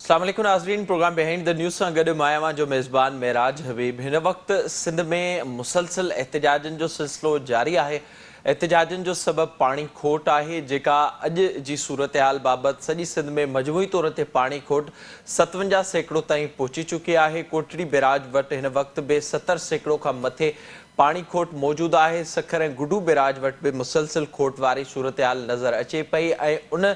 अस्सलाम वालेकुम नाज़रीन, प्रोग्राम बिहाइंड द न्यूज़ सां गॾु मां जो मेज़बान मेराज हबीब। हिन वक़्तु सिंध में मुसलसल एहतजाजनि जो सिलसिलो जारी आहे। एहतजाजनि जो सबबु पाणी खोट आहे, जेका अॼु जी सूरत हाल बाबति सॼी सिंध में मजमूई तौर ते पाणी खोट 57% ताईं पहुची चुकी आहे। कोटड़ी बैराज वटि हिन वक़्तु बि 70% खां मथे पाणी खोट मौजूदु आहे। सखर ऐं गुडू बैराज वटि बि मुसलसिल खोट वारी सूरत हाल नज़र अचे पई ऐं उन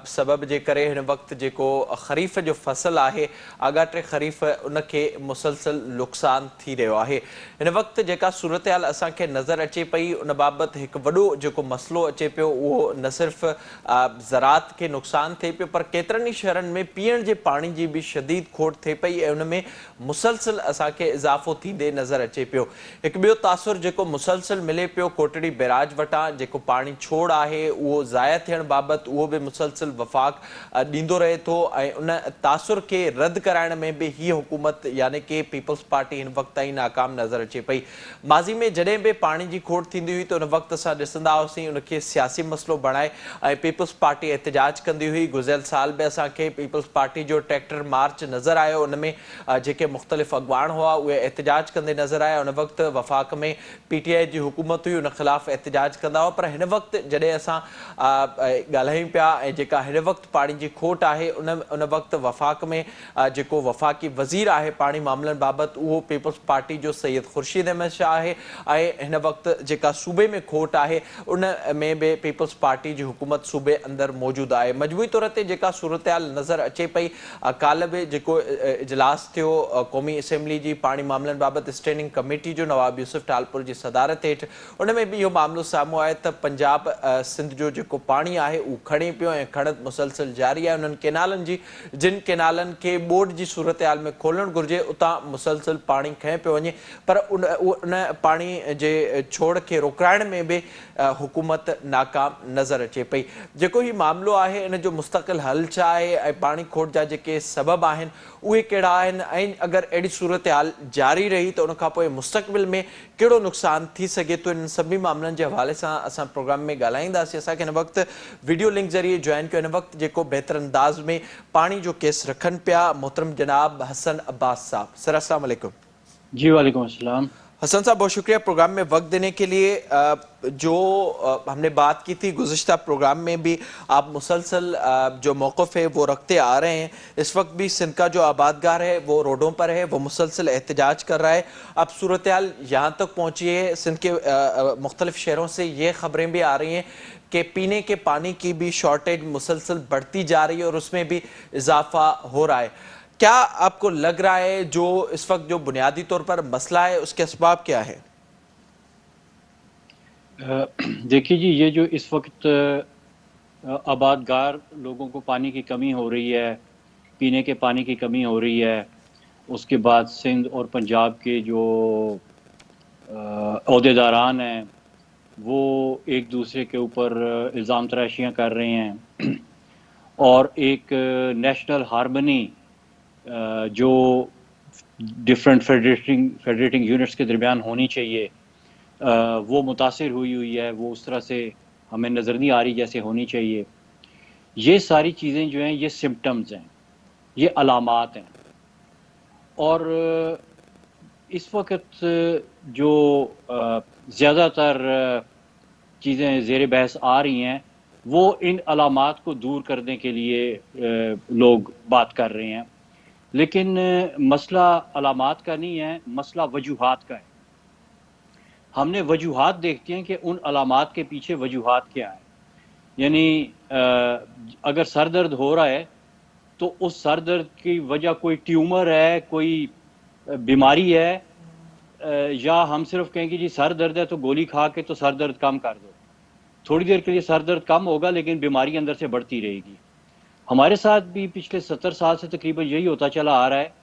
सबब जे करे हिन वक़्तु जेको ख़रीफ़ जो फ़सुलु आहे, आगाटे ख़रीफ़ उनखे मुसलसिल नुक़सानु थी रहियो आहे। हिन वक़्तु जेका सूरत हाल असांखे नज़र अचे पई, उन बाबति हिकु वॾो जेको मसइलो अचे पियो, उहो न सिर्फ़ु ज़रात खे नुक़सानु थिए पियो, पर केतिरनि ई शहरनि में पीअण जे पाणी जी बि शदीद खोट थिए पई ऐं उन में मुसलसिल असांखे इज़ाफ़ो थींदे नज़र अचे पियो। हिकु ॿियो तासुर जेको मुसलसिल मिले पियो कोटड़ी बैराज वटां, जेको पाणी छोड़ आहे उहो ज़ाया थियण बाबति उहो बि मुसलसिल वफ़ाक़ ॾींदो रहे थो ऐं उन तासुर खे रद्द कराइण में बि हीअ हुकूमत यानी कि पीपल्स पार्टी हिन वक़्तु ताईं नाकाम नज़र अचे पई। माज़ी में जॾहिं बि पाणी जी खोट थींदी हुई त उन वक़्तु असां ॾिसंदा हुआसीं उनखे सियासी मसइलो बणाए ऐं पीपल्स पार्टी एहतजाज कंदी हुई। गुज़िरियल साल बि असांखे पीपल्स पार्टी जो ट्रैक्टर मार्च नज़र आयो, उन में जेके मुख़्तलिफ़ अॻवान हुआ उहे एहतजाज कंदे नज़र आया। उन वक़्तु वफ़ाक़ में PTI जी हुकूमत हुई, उन ख़िलाफ़ एहतजाज कंदा हुआ। पर हिन वक़्तु जॾहिं असां ॻाल्हायूं पिया ऐं जेका हिन वक़्तु पाणी जी खोट आहे, उन वक़्तु वफ़ाक़ में जेको वफ़ाक़ी वज़ीर आहे पाणी मामलनि बाबति, उहो पीपल्स पार्टी जो सैयद ख़ुर्शीद अहमद शाह आहे ऐं हिन वक़्तु जेका सूबे में खोट आहे उन में बि पीपल्स पार्टी जी हुकूमत सूबे अंदरि मौजूदु आहे। मजमूई तौर ते जेका सूरत हाल नज़र अचे पई, काल्ह बि जेको इजलास थियो क़ौमी असेंबली जी पाणी मामलनि बाबति स्टैंडिंग कमेटी जो नवाब यूसुफ टालपुर जी सदारत हेठि, उन में बि इहो मामिलो साम्हूं आहे त पंजाब सिंध जो जेको पाणी आहे उहो खणे पियो ऐं खणत मुसलसिल जारी आहे। उन्हनि केनालनि जी जिन केनालनि खे बोर्ड जी सूरत हाल में खोलणु घुरिजे, उतां मुसलसिल पाणी खंए पियो वञे, पर उन पाणी जे छोड़ खे रोकाइण में बि हुकूमत नाकाम नज़र अचे पई। जेको हीउ मामिलो आहे इन जो मुस्तक़िल हल छा आहे ऐं पाणी खोट जा जेके सबब आहिनि उहे कहिड़ा आहिनि ऐं अगरि अहिड़ी सूरत हाल जारी रही त उनखां पोइ मुस्तक़बिल में कहिड़ो नुक़सानु थी सघे थो, इन सभिनी मामलनि जे हवाले सां असां प्रोग्राम में ॻाल्हाईंदासीं। असांखे हिन वक़्तु वीडियो लिंक ज़रिए जॉइन कयो। हिन वक़्तु जेको बहितर अंदाज़ में पाणी जो केस रखनि पिया मोहतरम जनाब हसन अब्बास साहब। सर अस्सलाम वालेकुम। जी वालेकुम अस्सलाम। हसन साहब बहुत शुक्रिया प्रोग्राम में वक्त देने के लिए। जो हमने बात की थी गुज़िश्ता प्रोग्राम में भी, आप मुसलसल जो मौक़िफ़ है वो रखते आ रहे हैं। इस वक्त भी सिंध का जो आबादगार है वो रोडों पर है, वो मुसलसल एहतजाज कर रहा है। अब सूरत हाल यहाँ तक पहुँची है, सिंध के मुख्तलिफ़ शहरों से ये ख़बरें भी आ रही हैं कि पीने के पानी की भी शॉर्टेज मुसलसल बढ़ती जा रही है और उसमें भी इजाफा हो रहा है। क्या आपको लग रहा है जो इस वक्त जो बुनियादी तौर पर मसला है उसके असबाब क्या है? देखिए जी, ये जो इस वक्त आबादगार लोगों को पानी की कमी हो रही है, पीने के पानी की कमी हो रही है, उसके बाद सिंध और पंजाब के जो अहदेदारान हैं वो एक दूसरे के ऊपर इल्ज़ाम तराशियाँ कर रहे हैं और एक नेशनल हार्मनी जो डिफरेंट फेडरेटिंग यूनिट्स के दरमियान होनी चाहिए वो मुतासिर हुई है, वो उस तरह से हमें नज़र नहीं आ रही जैसे होनी चाहिए। ये सारी चीज़ें जो हैं ये सिम्पटम्स हैं, ये अलामात हैं। और इस वक्त जो ज़्यादातर चीज़ें ज़ेर बहस आ रही हैं वो इन अलामात को दूर करने के लिए लोग बात कर रहे हैं, लेकिन मसला अलामात का नहीं है, मसला वजूहात का है। हमने वजूहात देखते हैं कि उन अलामात के पीछे वजूहात क्या है। यानी अगर सर दर्द हो रहा है तो उस सर दर्द की वजह कोई ट्यूमर है, कोई बीमारी है, या हम सिर्फ कहेंगे जी सर दर्द है तो गोली खा के तो सर दर्द कम कर दो। थोड़ी देर के लिए सर दर्द कम होगा लेकिन बीमारी अंदर से बढ़ती रहेगी। हमारे साथ भी पिछले 70 साल से तकरीबन यही होता चला आ रहा है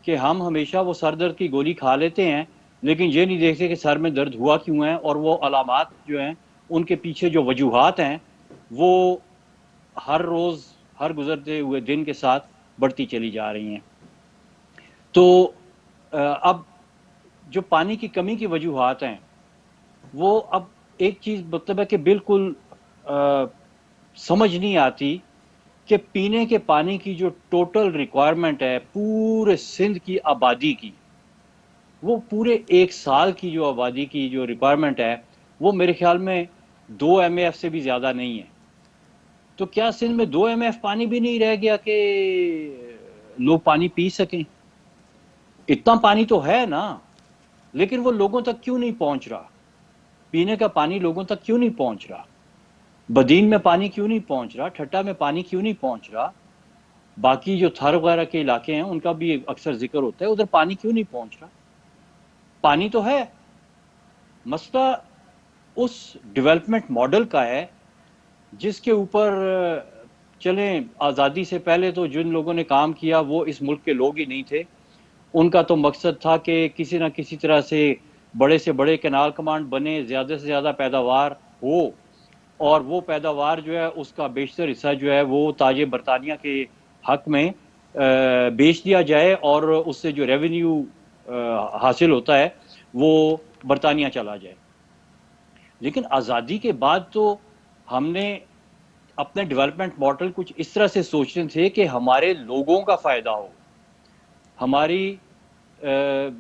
कि हम हमेशा वो सर दर्द की गोली खा लेते हैं लेकिन ये नहीं देखते कि सर में दर्द हुआ क्यों है, और वो अलामात जो हैं उनके पीछे जो वजूहात हैं वो हर रोज़ हर गुजरते हुए दिन के साथ बढ़ती चली जा रही हैं। तो अब जो पानी की कमी की वजूहात हैं वो अब एक चीज़ मतलब है कि बिल्कुल समझ नहीं आती کہ پینے کے پانی کی جو ٹوٹل ریکوائرمنٹ ہے پورے سندھ کی آبادی کی، وہ پورے ایک سال کی جو آبادی کی جو ریکوائرمنٹ ہے وہ میرے خیال میں 2 MAF سے بھی زیادہ نہیں ہے. تو کیا سندھ میں 2 MAF پانی بھی نہیں رہ گیا کہ لوگ پانی پی سکیں؟ اتنا پانی تو ہے نا، لیکن وہ لوگوں تک کیوں نہیں پہنچ رہا؟ پینے کا پانی لوگوں تک کیوں نہیں پہنچ رہا؟ بدین میں پانی کیوں نہیں پہنچ رہا؟ ٹھٹا میں پانی کیوں نہیں پہنچ رہا؟ باقی جو تھر وغیرہ کے علاقے ہیں ان کا بھی اکثر ذکر ہوتا ہے، ادھر پانی کیوں نہیں پہنچ رہا؟ پانی تو ہے. مسئلہ اس ڈیولپمنٹ ماڈل کا ہے جس کے اوپر چلیں آزادی سے پہلے تو جن لوگوں نے کام کیا وہ اس ملک کے لوگ ہی نہیں تھے. ان کا تو مقصد تھا کہ کسی نہ کسی طرح سے بڑے سے بڑے کینال کمانڈ بنے، زیادہ سے زیادہ پیداوار ہو، اور وہ پیداوار جو ہے اس کا بیشتر حصہ جو ہے وہ تاج برطانیہ کے حق میں بیچ دیا جائے، اور اس سے جو ریونیو حاصل ہوتا ہے وہ برطانیہ چلا جائے. لیکن آزادی کے بعد تو ہم نے اپنے ڈیولپمنٹ ماڈل کچھ اس طرح سے سوچنے تھے کہ ہمارے لوگوں کا فائدہ ہو، ہماری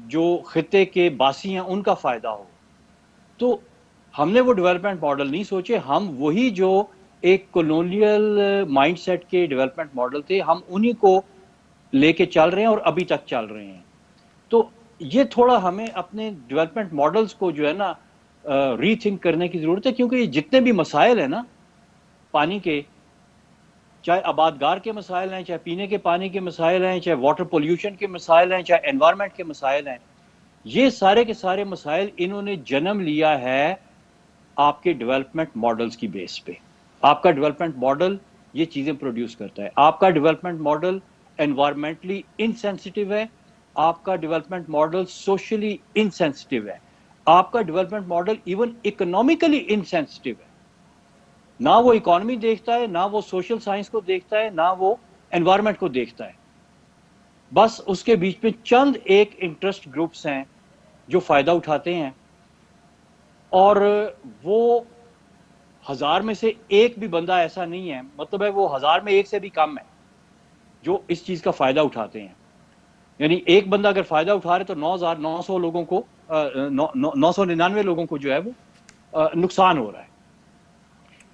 جو خطے کے باسی ہیں ان کا فائدہ ہو. تو ہم نے وہ ڈیولپمنٹ ماڈل نہیں سوچے، ہم وہی جو ایک کولونیل مائنڈ سیٹ کے ڈیولپمنٹ ماڈل تھے ہم انہی کو لے کے چل رہے ہیں اور ابھی تک چل رہے ہیں. تو یہ تھوڑا ہمیں اپنے ڈیولپمنٹ ماڈلز کو جو ہے نا ری تھنک کرنے کی ضرورت ہے، کیونکہ یہ جتنے بھی مسائل ہیں نا پانی کے، چاہے آبادگار کے مسائل ہیں، چاہے پینے کے پانی کے مسائل ہیں، چاہے واٹر پولیوشن کے مسائل ہیں، چاہے انوائرمنٹ کے مسائل ہیں، یہ سارے کے سارے مسائل انہوں نے جنم لیا ہے آپ کے ڈیولپمنٹ ماڈلز کی بیس پہ. آپ کا ڈیولپمنٹ ماڈل یہ چیزیں پروڈیوس کرتا ہے. آپ کا ڈیولپمنٹ ماڈل انوائرمنٹلی انسینسٹیو ہے، آپ کا ڈیولپمنٹ ماڈل سوشلی انسینسٹیو ہے، آپ کا development model even economically insensitive ہے. نہ وہ اکانومی دیکھتا ہے، نہ وہ سوشل سائنس کو دیکھتا ہے، نہ وہ انوائرمنٹ کو دیکھتا ہے. بس اس کے بیچ میں چند ایک انٹرسٹ گروپس ہیں جو فائدہ اٹھاتے ہیں، اور وہ 1000 میں سے ایک بھی بندہ ایسا نہیں ہے، مطلب ہے وہ 1000 میں ایک سے بھی کم ہے جو اس چیز کا فائدہ اٹھاتے ہیں. یعنی ایک بندہ اگر فائدہ اٹھا رہے تو 9900 لوگوں کو 999 لوگوں کو جو ہے وہ نقصان ہو رہا ہے.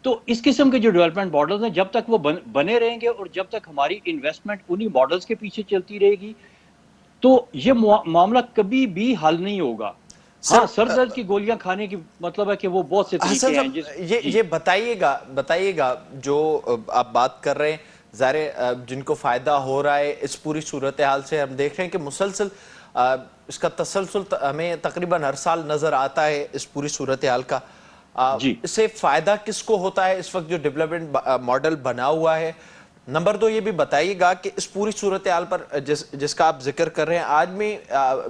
تو اس قسم کے جو ڈیولپمنٹ ماڈلز ہیں جب تک وہ بنے رہیں گے اور جب تک ہماری انویسٹمنٹ انہی ماڈلز کے پیچھے چلتی رہے گی تو یہ معاملہ کبھی بھی حل نہیں ہوگا. ہاں، سر درد کی گولیاں کھانے کی مطلب ہے کہ وہ بہت سے حسن طریقے ہیں صاحب یہ بتائیے گا جو آپ بات کر رہے ہیں، ظاہر جن کو فائدہ ہو رہا ہے اس پوری صورتحال سے، ہم دیکھ رہے ہیں کہ مسلسل اس کا تسلسل ہمیں تقریباً ہر سال نظر آتا ہے اس پوری صورتحال کا. جی. اس سے فائدہ کس کو ہوتا ہے اس وقت جو ڈیولپمنٹ ماڈل بنا ہوا ہے؟ نمبر 2 یہ بھی بتائیے گا کہ اس پوری صورتحال پر جس کا آپ ذکر کر رہے ہیں، آج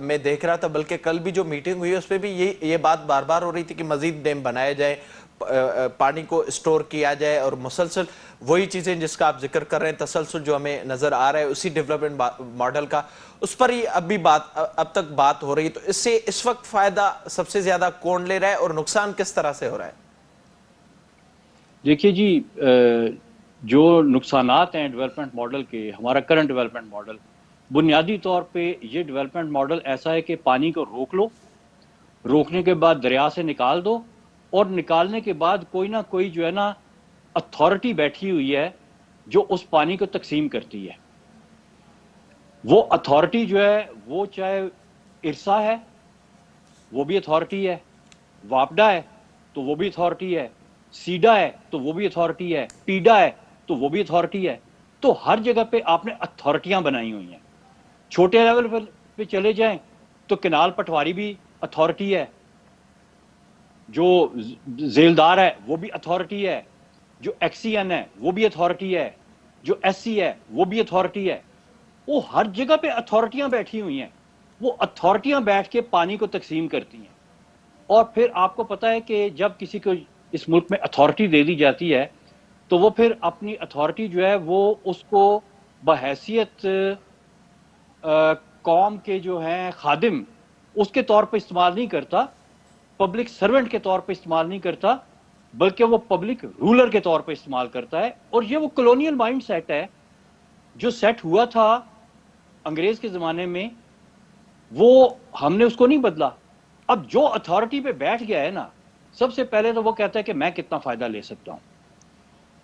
میں دیکھ رہا تھا، بلکہ کل بھی جو میٹنگ ہوئی اس پہ بھی یہ بات بار بار ہو رہی تھی کہ مزید ڈیم بنائے جائیں، پانی کو اسٹور کیا جائے، اور مسلسل وہی چیزیں جس کا آپ ذکر کر رہے ہیں، تسلسل جو ہمیں نظر آ رہا ہے اسی ڈیولپمنٹ ماڈل کا، اس پر ہی اب تک بات ہو رہی ہے. تو اس سے اس وقت فائدہ سب سے زیادہ کون لے رہا ہے اور نقصان کس طرح سے ہو رہا ہے؟ دیکھیے جی، جو نقصانات ہیں ڈیولپمنٹ ماڈل کے، ہمارا کرنٹ ڈیولپمنٹ ماڈل بنیادی طور پہ یہ ڈیولپمنٹ ماڈل ایسا ہے کہ پانی کو روک لو، روکنے کے بعد دریا سے نکال دو، اور نکالنے کے بعد کوئی نہ کوئی جو ہے نا اتھارٹی بیٹھی ہوئی ہے جو اس پانی کو تقسیم کرتی ہے. وہ اتھارٹی جو ہے وہ چاہے ارسا ہے وہ بھی اتھارٹی ہے، واپڈا ہے تو وہ بھی اتھارٹی ہے، سیڈا ہے تو وہ بھی اتھارٹی ہے، پیڈا ہے تو وہ بھی اتھارٹی ہے. تو ہر جگہ پہ آپ نے اتھارٹیاں بنائی ہوئی ہیں. چھوٹے لیول پہ چلے جائیں تو کنال پٹواری بھی اتھارٹی ہے، جو زیلدار ہے وہ بھی اتھارٹی ہے، جو ایکس سی این ہے وہ بھی اتھارٹی ہے، جو ایس سی ہے وہ بھی اتھارٹی ہے. وہ ہر جگہ پہ اتھارٹیاں بیٹھی ہوئی ہیں. وہ اتھارٹیاں بیٹھ کے پانی کو تقسیم کرتی ہیں. اور پھر آپ کو پتا ہے کہ جب کسی کو اس ملک میں اتھارٹی دے دی جاتی ہے تو وہ پھر اپنی اتھارٹی جو ہے وہ اس کو بحیثیت قوم کے جو ہیں خادم اس کے طور پہ استعمال نہیں کرتا، پبلک سرونٹ کے طور پہ استعمال نہیں کرتا، بلکہ وہ پبلک رولر کے طور پہ استعمال کرتا ہے. اور یہ وہ کلونیل مائنڈ سیٹ ہے جو سیٹ ہوا تھا انگریز کے زمانے میں, وہ ہم نے اس کو نہیں بدلا. اب جو اتھارٹی پہ بیٹھ گیا ہے نا, سب سے پہلے تو وہ کہتا ہے کہ میں کتنا فائدہ لے سکتا ہوں.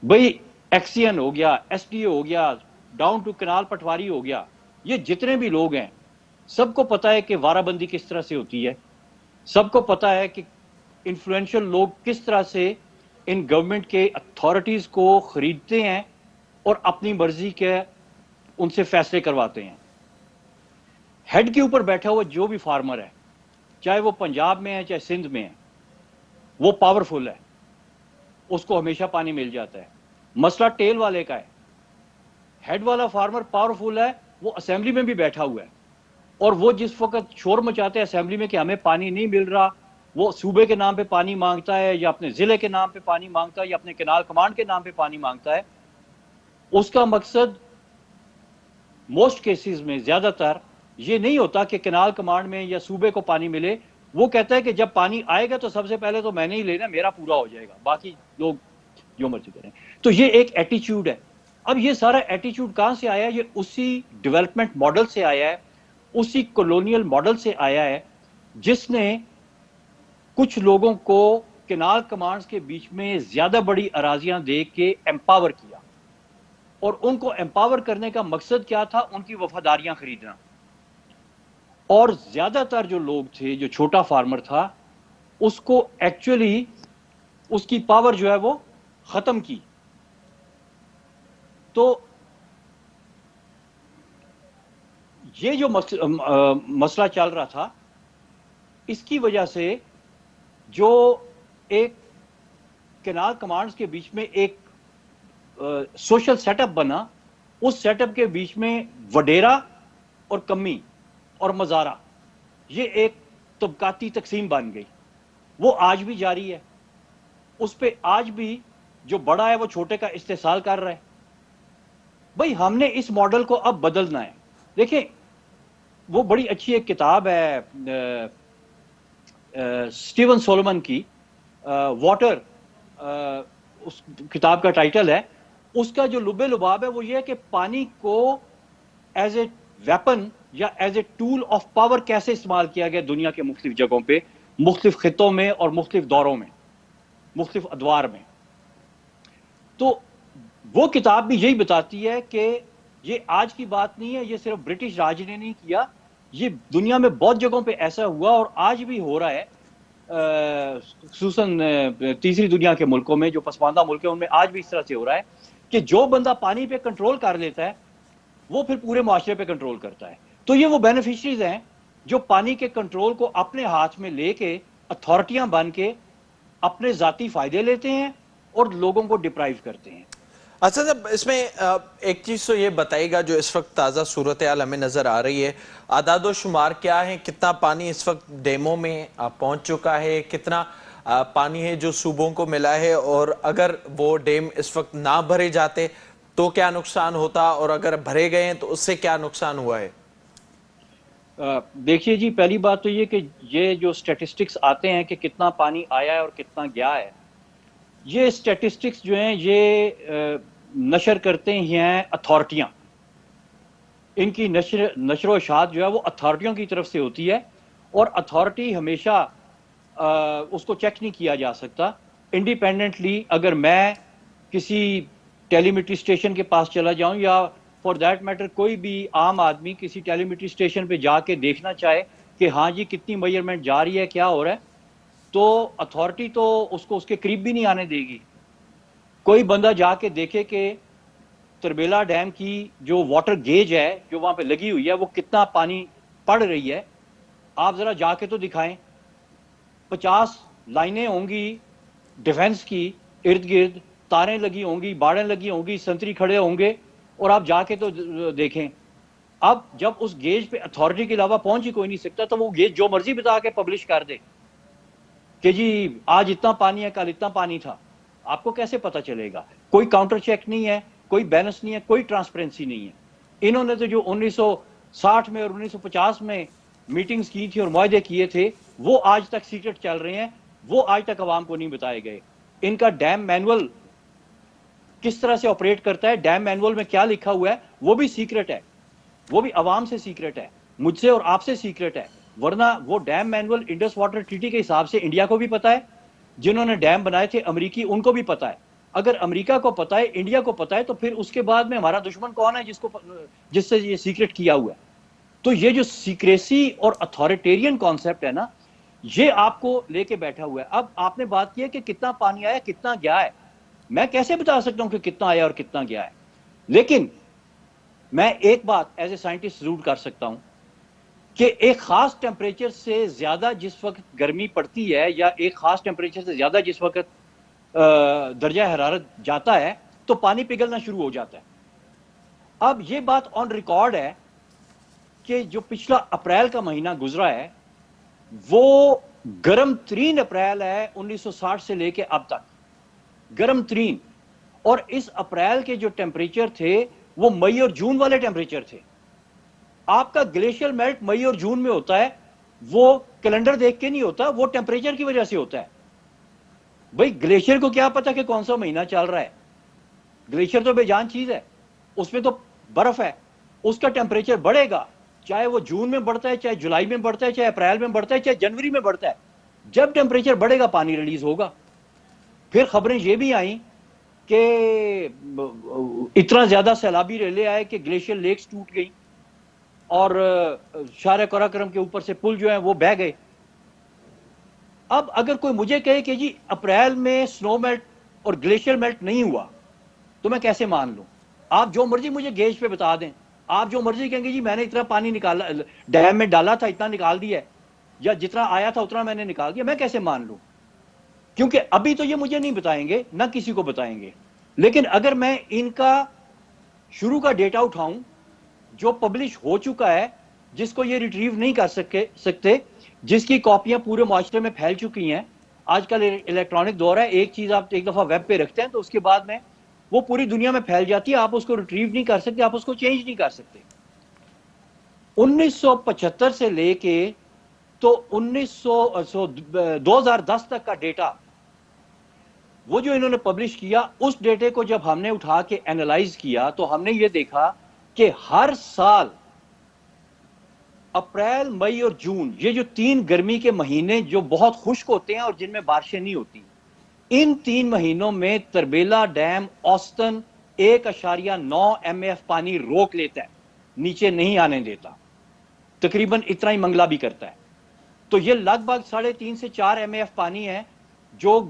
بھئی ایکسین ہو گیا, ایس ڈی او ہو گیا, ڈاؤن ٹو کنال پٹواری ہو گیا, یہ جتنے بھی لوگ ہیں سب کو پتا ہے کہ وارہ بندی کس طرح سے ہوتی ہے. سب کو پتا ہے کہ انفلوئنشل لوگ کس طرح سے ان گورنمنٹ کے اتھارٹیز کو خریدتے ہیں اور اپنی مرضی کے ان سے فیصلے کرواتے ہیں. ہیڈ کے اوپر بیٹھا ہوا جو بھی فارمر ہے, چاہے وہ پنجاب میں ہے چاہے سندھ میں ہے, وہ پاورفل ہے, اس کو ہمیشہ پانی مل جاتا ہے. مسئلہ ٹیل والے کا ہے. ہیڈ والا فارمر پاورفل ہے, وہ اسمبلی میں بھی بیٹھا ہوا ہے, اور وہ جس وقت شور مچاتے ہیں اسمبلی میں کہ ہمیں پانی نہیں مل رہا, وہ صوبے کے نام پہ پانی مانگتا ہے یا اپنے ضلع کے نام پہ پانی مانگتا ہے یا اپنے کینال کمانڈ کے نام پہ پانی مانگتا ہے. اس کا مقصد موسٹ کیسز میں زیادہ تر یہ نہیں ہوتا کہ کینال کمانڈ میں یا صوبے کو پانی ملے. وہ کہتا ہے کہ جب پانی آئے گا تو سب سے پہلے تو میں نے ہی لینا, میرا پورا ہو جائے گا, باقی لوگ جو مرضی کریں. تو یہ ایک ایٹیچیوڈ ہے. اب یہ سارا ایٹیچیوڈ کہاں سے آیا ہے؟ یہ اسی ڈیولپمنٹ ماڈل سے آیا ہے, اسی کولونیل ماڈل سے آیا ہے جس نے کچھ لوگوں کو کینال کمانڈز کے بیچ میں زیادہ بڑی اراضیاں دے کے امپاور کیا. اور ان کو امپاور کرنے کا مقصد کیا تھا؟ ان کی وفاداریاں خریدنا. اور زیادہ تر جو لوگ تھے, جو چھوٹا فارمر تھا, اس کو ایکچولی اس کی پاور جو ہے وہ ختم کی. تو یہ جو مسئلہ چل رہا تھا, اس کی وجہ سے جو ایک کینال کمانڈز کے بیچ میں ایک سوشل سیٹ اپ بنا, اس سیٹ اپ کے بیچ میں وڈیرا اور کمی اور مزارہ, یہ ایک طبقاتی تقسیم بن گئی. وہ آج بھی جاری ہے. اس پہ آج بھی جو بڑا ہے وہ چھوٹے کا استحصال کر رہا ہے. بھئی ہم نے اس ماڈل کو اب بدلنا ہے. دیکھیں وہ بڑی اچھی ایک کتاب ہے سٹیون سولومن کی, واٹر, اس کتاب کا ٹائٹل ہے. اس کا جو لب لباب ہے وہ یہ ہے کہ پانی کو ایز اے ویپن یا as a tool of power کیسے استعمال کیا گیا دنیا کے مختلف جگہوں پہ, مختلف خطوں میں اور مختلف دوروں میں, مختلف ادوار میں. تو وہ کتاب بھی یہی بتاتی ہے کہ یہ آج کی بات نہیں ہے, یہ صرف برٹش راج نے نہیں کیا, یہ دنیا میں بہت جگہوں پہ ایسا ہوا اور آج بھی ہو رہا ہے. خصوصاً تیسری دنیا کے ملکوں میں, جو پسماندہ ملک ہیں, ان میں آج بھی اس طرح سے ہو رہا ہے کہ جو بندہ پانی پہ کنٹرول کر لیتا ہے وہ پھر پورے معاشرے پہ کنٹرول کرتا ہے. تو یہ وہ بینیفیشریز ہیں جو پانی کے کنٹرول کو اپنے ہاتھ میں لے کے اتھارٹیاں بن کے اپنے ذاتی فائدے لیتے ہیں اور لوگوں کو ڈپرائیو کرتے ہیں. اچھا جب اس میں ایک چیز تو یہ بتائیے گا, جو اس وقت تازہ صورتحال ہمیں نظر آ رہی ہے, اعداد و شمار کیا ہے, کتنا پانی اس وقت ڈیموں میں پہنچ چکا ہے, کتنا پانی ہے جو صوبوں کو ملا ہے, اور اگر وہ ڈیم اس وقت نہ بھرے جاتے تو کیا نقصان ہوتا, اور اگر بھرے گئے ہیں تو اس سے کیا نقصان ہوا ہے؟ دیکھیے جی, پہلی بات تو یہ کہ یہ جو سٹیٹسٹکس آتے ہیں کہ کتنا پانی آیا ہے اور کتنا گیا ہے, یہ سٹیٹسٹکس جو ہیں یہ نشر کرتے ہیں اتھارٹیاں. ان کی نشر و اشاعت جو ہے وہ اتھارٹیوں کی طرف سے ہوتی ہے, اور اتھارٹی ہمیشہ اس کو چیک نہیں کیا جا سکتا انڈیپینڈنٹلی. اگر میں کسی ٹیلی میٹری اسٹیشن کے پاس چلا جاؤں, یا فار دیٹ میٹر کوئی بھی عام آدمی کسی ٹیلی میٹری اسٹیشن پہ جا کے دیکھنا چاہے کہ ہاں جی کتنی میجرمنٹ جا رہی ہے, کیا ہو رہا ہے, تو اتھارٹی تو اس کو اس کے قریب بھی نہیں آنے دے گی. کوئی بندہ جا کے دیکھے کہ تربیلا ڈیم کی جو واٹر گیج ہے جو وہاں پہ لگی ہوئی ہے وہ کتنا پانی پڑ رہی ہے, آپ ذرا جا کے تو دکھائیں. 50 لائنیں ہوں گی ڈیفنس کی ارد گرد, تاریں لگی ہوں گی, باڑیں لگی ہوں گی, سنتری کھڑے ہوں گے, اور آپ جا کے تو دیکھیں. اب جب اس گیج پہ اتھارٹی کے علاوہ پہنچ ہی کوئی نہیں سکتا, تو وہ گیج جو مرضی بتا کے پبلش کر دے کہ جی آج اتنا پانی ہے, کل اتنا پانی تھا. آپ کو کیسے پتا چلے گا؟ کوئی کاؤنٹر چیک نہیں ہے, کوئی بیلنس نہیں ہے, کوئی ٹرانسپیرنسی نہیں ہے. انہوں نے تو جو 1960 میں اور 1950 میں میٹنگز کی تھی اور معاہدے کیے تھے, وہ آج تک سیکرٹ چل رہے ہیں, وہ آج تک عوام کو نہیں بتائے گئے. ان کا ڈیم مینول کس طرح سے آپریٹ کرتا ہے, ڈیم مینول میں کیا لکھا ہوا ہے, وہ بھی سیکرٹ ہے, وہ بھی عوام سے سیکرٹ ہے, مجھ سے اور آپ سے سیکرٹ ہے. ورنہ وہ dam manual Indus water treaty کے حساب سے انڈیا کو بھی پتا ہے, جنہوں نے ڈیم بنائے تھے امریکی ان کو بھی پتا ہے. اگر امریکہ کو پتا ہے, انڈیا کو پتا ہے, تو پھر اس کے بعد میں ہمارا دشمن کون ہے جس سے یہ سیکرٹ کیا ہوا ہے. تو یہ جو سیکریسی اور اتھارٹیرین کانسیپٹ ہے نا, یہ آپ کو لے کے بیٹھا ہوا ہے. اب آپ نے بات کی ہے کہ کتنا پانی آیا کتنا گیا ہے, میں کیسے بتا سکتا ہوں کہ کتنا آیا اور کتنا گیا ہے. لیکن میں ایک بات ایز اے سائنٹسٹ ضرور کر سکتا ہوں کہ ایک خاص ٹیمپریچر سے زیادہ جس وقت گرمی پڑتی ہے, یا ایک خاص ٹیمپریچر سے زیادہ جس وقت درجہ حرارت جاتا ہے, تو پانی پگھلنا شروع ہو جاتا ہے. اب یہ بات آن ریکارڈ ہے کہ جو پچھلا اپریل کا مہینہ گزرا ہے وہ گرم ترین اپریل ہے 1960 سے لے کے اب تک, گرم ترین. اور اس اپریل کے جو ٹیمپریچر تھے وہ مئی اور جون والے ٹیمپریچر تھے. آپ کا گلیشیئر میلٹ مئی اور جون میں ہوتا ہے, وہ کیلنڈر دیکھ کے نہیں ہوتا, وہ ٹیمپریچر کی وجہ سے ہوتا ہے. بھئی گلیشیئر کو کیا پتا کہ کون سا مہینہ چل رہا ہے, گلیشیئر تو بے جان چیز ہے, اس میں تو برف ہے, اس کا ٹیمپریچر بڑھے گا, چاہے وہ جون میں بڑھتا ہے, چاہے جولائی میں بڑھتا ہے, چاہے اپریل میں بڑھتا ہے, چاہے جنوری میں بڑھتا ہے. جب ٹیمپریچر بڑھے گا پانی ریلیز ہوگا. پھر خبریں یہ بھی آئیں کہ اتنا زیادہ سیلابی ریلے آئے کہ گلیشیئر لیکس ٹوٹ گئی اور شارع قراقرم کے اوپر سے پل جو ہیں وہ بہہ گئے. اب اگر کوئی مجھے کہے کہ جی اپریل میں سنو میلٹ اور گلیشیئر میلٹ نہیں ہوا, تو میں کیسے مان لوں؟ آپ جو مرضی مجھے گیج پہ بتا دیں, آپ جو مرضی کہیں گے جی میں نے اتنا پانی نکالا ڈیم میں ڈالا تھا اتنا نکال دیا ہے, یا جتنا آیا تھا اتنا میں نے نکال دیا, میں کیسے مان لوں؟ کیونکہ ابھی تو یہ مجھے نہیں بتائیں گے, نہ کسی کو بتائیں گے. لیکن اگر میں ان کا شروع کا ڈیٹا اٹھاؤں جو پبلش ہو چکا ہے, جس کو یہ ریٹریو نہیں کر سکتے, جس کی کاپیاں پورے معاشرے میں پھیل چکی ہیں. آج کل الیکٹرانک دور ہے, ایک چیز آپ ایک دفعہ ویب پہ رکھتے ہیں تو اس کے بعد میں وہ پوری دنیا میں پھیل جاتی ہے, آپ اس کو ریٹریو نہیں کر سکتے, آپ اس کو چینج نہیں کر سکتے. 1975 سے لے کے تو 2010 تک کا ڈیٹا وہ جو انہوں نے پبلش کیا, اس ڈیٹے کو جب ہم نے اٹھا کے اینالائز کیا تو ہم نے یہ دیکھا کہ ہر سال اپریل, مئی اور جون, یہ جو 3 گرمی کے مہینے جو بہت خشک ہوتے ہیں اور جن میں بارشیں نہیں ہوتی, ان 3 مہینوں میں تربیلا ڈیم اوسطن 1.9 MF پانی روک لیتا ہے, نیچے نہیں آنے دیتا. تقریباً اتنا ہی منگلہ بھی کرتا ہے. تو یہ لگ بھگ 3.5 سے 4 MF پانی ہے جو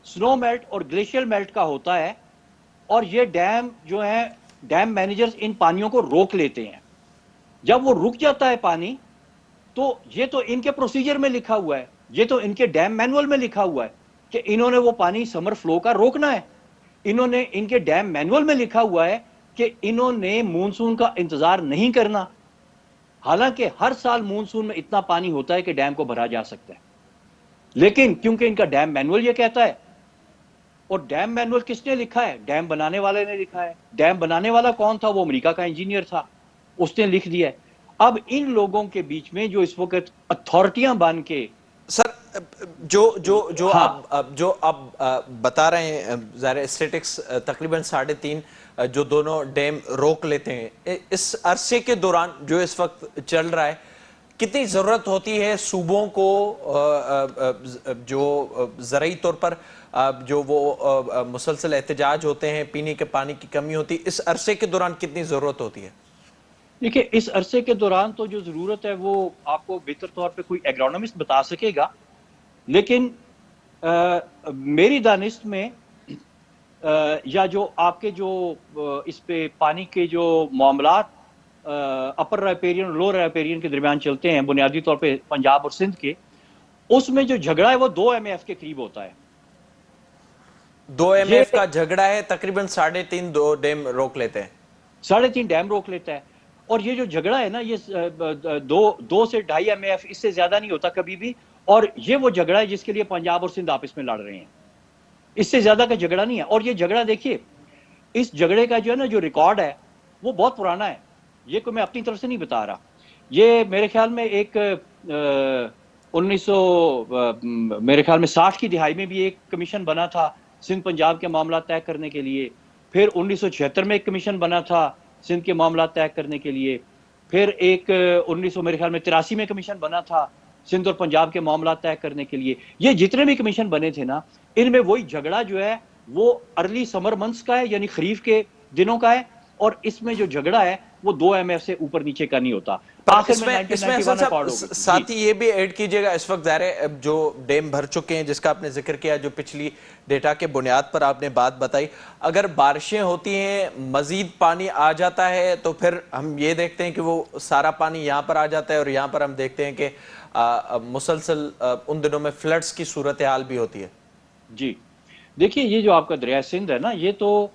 سنو میلٹ اور گلیشیئر میلٹ کا ہوتا ہے, اور یہ ڈیم جو ہے ڈیم مینیجرز ان پانیوں کو روک لیتے ہیں. جب وہ رک جاتا ہے پانی تو یہ تو ان کے پروسیجر میں لکھا ہوا ہے, یہ تو ان کے ڈیم مینول میں لکھا ہوا ہے کہ انہوں نے وہ پانی سمر فلو کا روکنا ہے. انہوں نے ان کے ڈیم مینول میں لکھا ہوا ہے کہ انہوں نے مونسون کا انتظار نہیں کرنا. حالانکہ ہر سال مونسون میں اتنا پانی ہوتا ہے کہ ڈیم کو بھرا جا سکتا ہے, لیکن کیونکہ ان کا ڈیم مینول یہ کہتا ہے, اور ڈیم مینول کس نے لکھا ہے؟ ڈیم بنانے والے نے لکھا ہے. ڈیم بنانے والا کون تھا؟ وہ امریکہ کا انجینئر تھا, اس نے لکھ دیا ہے. اب ان لوگوں کے بیچ میں جو اس وقت اتھارٹیاں بن کے سر جو ہاں آپ بتا رہے ہیں, ظاہر اسٹیٹکس تقریباً 3.5 جو دونوں ڈیم روک لیتے ہیں, اس عرصے کے دوران جو اس وقت چل رہا ہے, کتنی ضرورت ہوتی ہے صوبوں کو جو زرعی طور پر جو وہ مسلسل احتجاج ہوتے ہیں, پینے کے پانی کی کمی ہوتی ہے, اس عرصے کے دوران کتنی ضرورت ہوتی ہے؟ دیکھیں, اس عرصے کے دوران تو جو ضرورت ہے وہ آپ کو بہتر طور پہ کوئی ایگرونومسٹ بتا سکے گا, لیکن میری دانست میں یا جو آپ کے جو اس پہ پانی کے جو معاملات اپر رائپیرین اور لوور رائپیرین کے درمیان چلتے ہیں, بنیادی طور پہ پنجاب اور سندھ کے, اس میں جو جھگڑا ہے وہ 2 MF کے قریب ہوتا ہے. 2 یہ MF کا جھگڑا ہے, تقریباً 3.5 2 ڈیم روک لیتے ہیں, 3.5 ڈیم روک لیتا ہے. اور یہ جو جھگڑا ہے نا, یہ 2 سے 2.5 MF, اس سے زیادہ نہیں ہوتا کبھی بھی. اور یہ وہ جھگڑا ہے جس کے لیے پنجاب اور سندھ آپس میں لڑ رہے ہیں, اس سے زیادہ کا جھگڑا نہیں ہے. اور یہ جھگڑا دیکھیے, اس جھگڑے کا جو ہے نا جو ریکارڈ ہے وہ بہت پرانا ہے, یہ کوئی میں اپنی طرف سے نہیں بتا رہا. یہ میرے خیال میں ایک 1960 کی دہائی میں بھی ایک کمیشن بنا تھا سندھ پنجاب کے معاملات طے کرنے کے لیے، پھر 1976 میں ایک کمیشن بنا تھا سندھ کے معاملات طے کرنے کے لیے، پھر ایک 1983 میں کمیشن بنا تھا سندھ اور پنجاب کے معاملات طے کرنے کے لیے. یہ جتنے بھی کمیشن بنے تھے نا، ان میں وہی جھگڑا جو ہے وہ ارلی سمر منتھس کا ہے، یعنی خریف کے دنوں کا ہے، اور اس میں جو جھگڑا ہے وہ 2 MF سے اوپر نیچے کا نہیں ہوتا. پر آخر اس میں میں 1991 حسن صاحب اکارڈ ہو گئی. ساتھ ہی یہ بھی ایڈ کیجئے گا، اس وقت ظاہر ہے جو ڈیم بھر چکے ہیں جس کا آپ نے ذکر کیا، جو پچھلی ڈیٹا کے بنیاد پر آپ نے بات بتائی، اگر بارشیں ہوتی ہیں مزید پانی آ جاتا ہے تو پھر ہم یہ دیکھتے ہیں کہ وہ سارا پانی یہاں پر آ جاتا ہے، اور یہاں پر ہم دیکھتے ہیں کہ مسلسل ان دنوں میں فلڈز کی صورتحال بھی ہوتی ہے. جی دیکھیے، یہ جو آپ کا دریائے سندھ ہے نا، یہ تو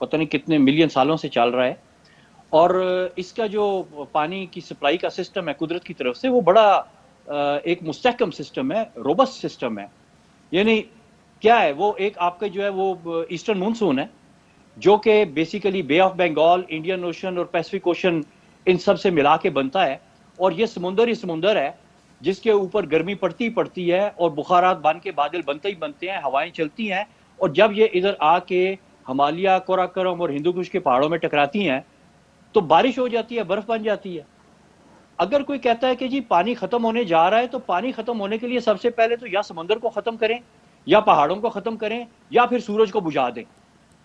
پتہ نہیں کتنے ملین سالوں سے چل رہا ہے، اور اس کا جو پانی کی سپلائی کا سسٹم ہے قدرت کی طرف سے، وہ بڑا ایک مستحکم سسٹم ہے، روبسٹ سسٹم ہے. یعنی کیا ہے وہ، ایک آپ کا جو ہے وہ ایسٹرن مونسون ہے جو کہ بیسیکلی بے آف بنگال، انڈین اوشن اور پیسفک اوشن ان سب سے ملا کے بنتا ہے، اور یہ سمندر ہی سمندر ہے جس کے اوپر گرمی پڑتی ہے اور بخارات بن کے بادل بنتے ہی بنتے ہیں، ہوائیں چلتی ہیں، اور جب یہ ادھر آ کے ہمالیہ، کوراکرم اور ہندو کش کے پہاڑوں میں ٹکراتی ہیں تو بارش ہو جاتی ہے، برف بن جاتی ہے. اگر کوئی کہتا ہے کہ جی پانی ختم ہونے جا رہا ہے، تو پانی ختم ہونے کے لیے سب سے پہلے تو یا سمندر کو ختم کریں، یا پہاڑوں کو ختم کریں، یا پھر سورج کو بجھا دیں.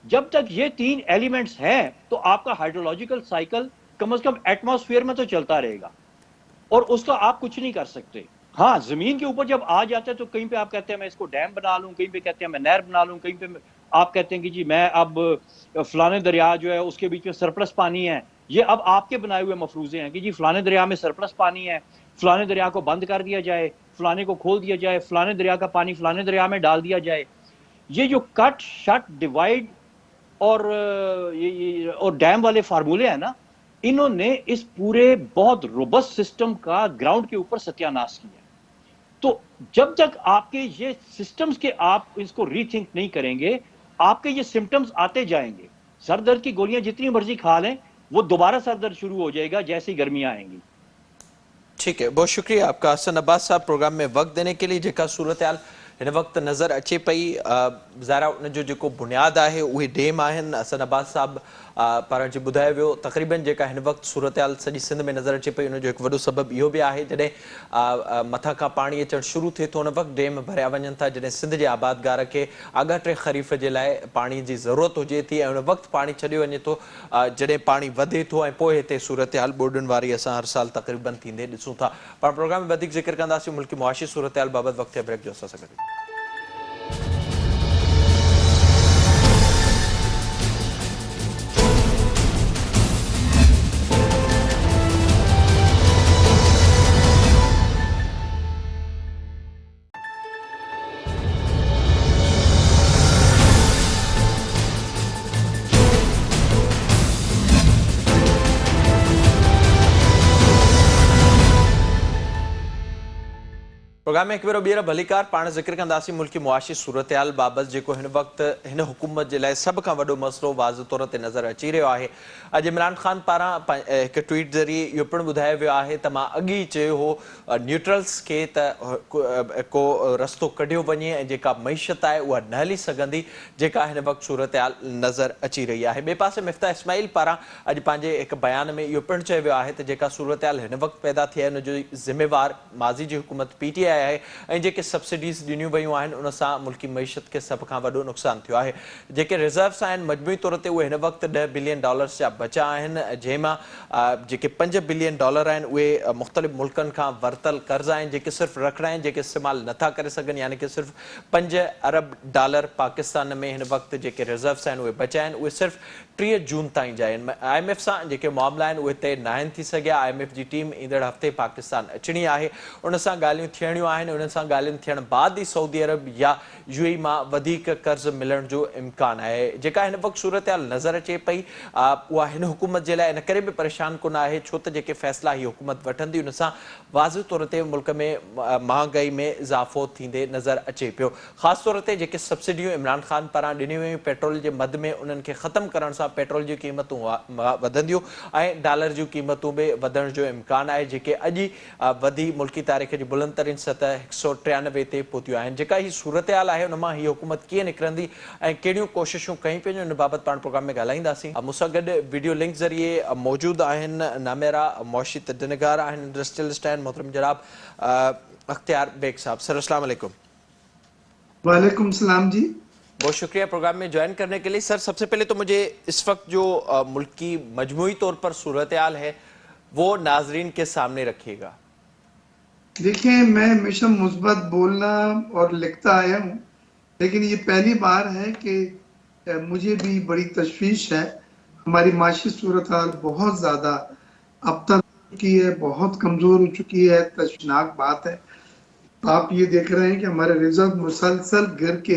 جب تک یہ 3 ایلیمنٹس ہیں تو آپ کا ہائیڈرولوجیکل سائیکل کم از کم ایٹماسفیئر میں تو چلتا رہے گا، اور اس کا آپ کچھ نہیں کر سکتے. ہاں، زمین کے اوپر جب آ جاتا ہے تو کہیں پہ آپ کہتے ہیں میں اس کو ڈیم بنا لوں، کہیں پہ کہتے ہیں میں نہر بنا لوں، کہیں پہ آپ کہتے ہیں کہ جی میں اب فلانے دریا جو ہے اس کے بیچ میں سرپلس پانی ہے. یہ اب آپ کے بنائے ہوئے مفروضے ہیں کہ جی فلانے دریا میں سرپلس پانی ہے، فلانے دریا کو بند کر دیا جائے، فلانے کو کھول دیا جائے، فلانے دریا کا پانی فلانے دریا میں ڈال دیا جائے. یہ جو کٹ شٹ ڈیوائڈ اور ڈیم والے فارمولے ہیں نا، انہوں نے اس پورے بہت روبسٹ سسٹم کا گراؤنڈ کے اوپر ستیہ ناش کیا ہے. تو جب تک آپ کے یہ سسٹمز کے آپ اس کو ری تھنک نہیں کریں گے، آپ کے یہ سمٹمز آتے جائیں گے. سر درد کی گولیاں جتنی مرضی کھا لیں، وہ دوبارہ سر درد شروع ہو جائے گا جیسے گرمیاں آئیں گی. ٹھیک ہے، بہت شکریہ آپ کا حسن عباس صاحب پروگرام میں وقت دینے کے لیے. جیکا صورتحال ہن وقت نظر اچے پئی، ظاہرا ان جو جیکو بنیاد ہے وہی ڈیم آہن. حسن عباس صاحب پارا جی بدھایا ویو تقریباً جیکا ہن وقت صورتحال سڄی سندھ میں نظر اچے پئی، ان جو ایک وڈو سبب اهو بھی ہے جڏهن مٿا کان پاڻي اچڻ شروع ٿئي ٿو ان وقت ڊيم ڀريا وڃن ٿا، جڏهن سندھ جي آبادگار کي آڳاهه خريف جي لاءِ پاڻي جي ضرورت هجي ٿي ۽ ان وقت پاڻي ڇڏيو وڃي ٿو جڏهن پاڻي وڌي ٿو ۽ پوءِ هتي صورتحال ٻوڏن واري اسان هر سال تقريباً ٿيندي ڏسون ٿا. پڻ پروگرام میں وڌيڪ ذڪر ڪنداسين ملڪي معاشي صورتحال بابت. وقت بریڪ جو اسان سان گڏ. پروگرام میں ایک بار بیر بھلیکار پان ذکر کنداسیں ملکی معاشی صورتحال بابت جیکو ہن وقت ہن حکومت جے لائے سب کا وڈو مسئلو واضح طور تے نظر اچی رہیو ہے. اج عمران خان پارا ایک ٹویٹ ذریعے یہ پن بدھایا ویو ہے ت ماں اگی چیو ہو نیوٹرلز کے کو رستو کڈیو ونے ऐं जेका मईशत आहे उहा न हली सघंदी, जेका हिन वक़्तु सूरतहाल नज़र अची रही आहे. ॿिए पासे मिफ्ता इस्माइल पारां अॼु पंहिंजे हिकु बयान में इहो पिणु चयो वियो आहे त जेका सूरतहाल हिन वक़्तु पैदा थी आहे उन जो ज़िम्मेवार माज़ी जी हुकूमत PTI आहे ऐं जेके सब्सिडीज़ ॾिनियूं वयूं आहिनि उन सां मुल्की मईशत खे सभ खां वॾो नुक़सानु थियो आहे. जेके रिज़र्व्स आहिनि मजमूई तौर ते उहे हिन वक़्तु $10 बिलियन जा बचा आहिनि, जंहिंमां जेके $5 बिलियन आहिनि उहे मुख़्तलिफ़ मुल्कनि खां वरितल कर्ज़ आहिनि जेके सिर्फ़ु रखड़ा आहिनि, जेके इस्तेमालु नथा करे सघनि, यानी कि सिर्फ़ु $5 अरब पाकिस्तान में हिन वक़्तु जेके रिज़र्व्स आहिनि उहे बचा आहिनि, उहे सिर्फ़ु 3 जून ताईं जा आहिनि. IMF सां जेके मामला आहिनि उहे तइ न आहिनि थी सघिया. IMF जी टीम ईंदड़ हफ़्ते पाकिस्तान अचणी आहे, उन सां ॻाल्हियूं थियणियूं आहिनि. उन सां ॻाल्हियुनि थियण बाद ई सऊदी अरब या UAE मां वधीक कर्ज़ मिलण जो इम्कान आहे. जेका हिन वक़्तु सूरतहाल नज़र अचे पई उहा हिन हुकूमत जे लाइ इन करे बि परेशान कोन आहे छो त जेके फ़ैसिला हीअ हुकूमत वठंदी उन सां वाज़िह तौर ते मुल्क में महांगाई में इज़ाफ़ो थींदे नज़र अचे पियो. ख़ासि तौर ते जेके सब्सिडियूं इमरान ख़ान पारां ॾिनियूं वयूं पेट्रोल जे मद में, उन्हनि खे ख़तमु करण सां पेट्रोल जी क़ीमतूं वधंदियूं ऐं डॉलर जूं क़ीमतूं बि वधण जो इम्कान आहे, जेके अॼु वधी मुल्की तारीख़ जी बुलंद तरीन सतह 193 ते पहुतियूं आहिनि। जेका ही सूरत हाल आहे उन मां ही हुकूमत कीअं निकिरंदी ऐं कहिड़ियूं कोशिशूं कयूं पियूं इन बाबति पाण प्रोग्राम में ॻाल्हाईंदासीं। मूंसां गॾु वीडियो लिंक ज़रिए मौजूदु आहिनि नामेरा मुआशी तजनिगार आहिनि, इंडस्ट्रियलिस्ट आहिनि, मोहतरम जनाब अख्तियार बेग साहब। सर अस्सलाम वालेकुम। वालेकुम सलाम जी। बहुत शुक्रिया प्रोग्राम में ज्वाइन करने के लिए। सर सबसे पहले तो मुझे इस वक्त जो मुल्क की मजमूई तौर पर सूरत हाल है वो नाजरीन के सामने रखिएगा। देखिए, मैं हमेशा मुस्बत बोलना और लिखता आया हूँ, लेकिन ये पहली बार है कि मुझे भी बड़ी तशवीश है। हमारी माशी सूरत हाल बहुत ज़्यादा अबतर की है, बहुत कमज़ोर हो चुकी है, तशवीशनाक बात है। आप ये देख रहे हैं कि हमारे रिजर्व मुसलसल गिर के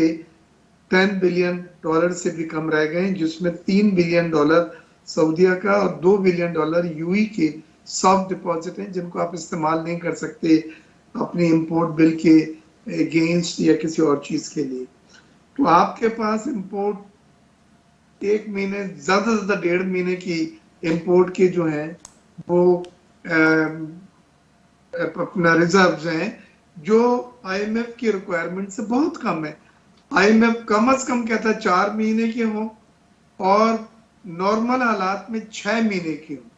$10 बिलियन से भी कम रह गए, जिसमें $3 बिलियन सऊदीया का और $2 बिलियन यूएई के सॉफ्ट डिपॉजिट हैं, जिनको आप इस्तेमाल नहीं कर सकते अपनी इंपोर्ट बिल के अगेंस्ट या किसी और चीज के लिए। तो आपके पास इंपोर्ट एक महीने ज्यादा से ज्यादा 1.5 महीने की इंपोर्ट के जो हैं वो अपना रिजर्व्स हैं, जो आईएमएफ की रिक्वायरमेंट से बहुत कम है। आईएमएफ कम से कम कहता है 4 महीने के हों और नॉर्मल हालात में 6 महीने के हों।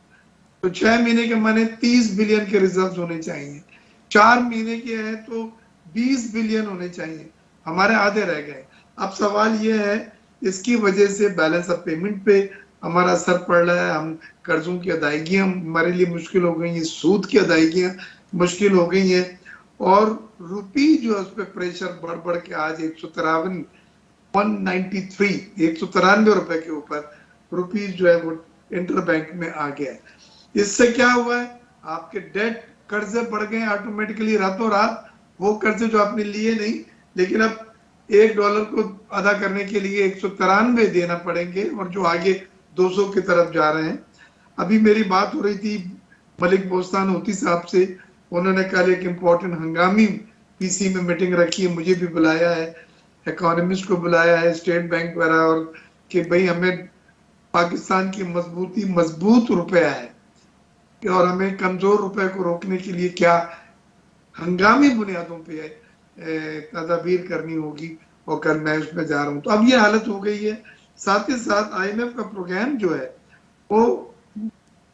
तो 6 महीने के माने 30 बिलियन के रिजर्व होने चाहिए, 4 महीने के हैं तो 20 बिलियन होने चाहिए, हमारे आधे रह गए। अब सवाल ये है, इसकी वजह से बैलेंस ऑफ पेमेंट पे हमारा असर पड़ रहा है। हम कर्जों की अदायगियां हमारे लिए मुश्किल हो गई हैं, सूद की अदायगियां मुश्किल हो गई हैं, और रुपी जो है उस पर प्रेशर बढ़ बढ़ के आज 193 रुपए के ऊपर रुपीज जो है वो इंटर बैंक में आ गया है। इससे क्या हुआ है, आपके डेट कर्जे बढ़ गए ऑटोमेटिकली रातों रात। वो कर्जे जो आपने लिए नहीं, लेकिन अब $1 को अदा करने के लिए 193 देना पड़ेंगे, और जो आगे 200 की तरफ जा रहे हैं। अभी मेरी बात हो रही थी मलिक बोस्तान होती साहब से, उन्होंने कल एक इम्पोर्टेंट हंगामी पीसी में मीटिंग रखी है, मुझे भी बुलाया है, इकोनॉमिस्ट को बुलाया है, स्टेट बैंक वगैरह, और कि भाई हमें पाकिस्तान की मजबूत रुपया है और हमें कमजोर रुपए को रोकने के लिए क्या हंगामी बुनियादों पे तदाबीर करनी होगी, और कल मैं उसमें जा रहा हूं। तो अब ये हालत हो गई है। साथ ही साथ आईएमएफ का प्रोग्राम जो है वो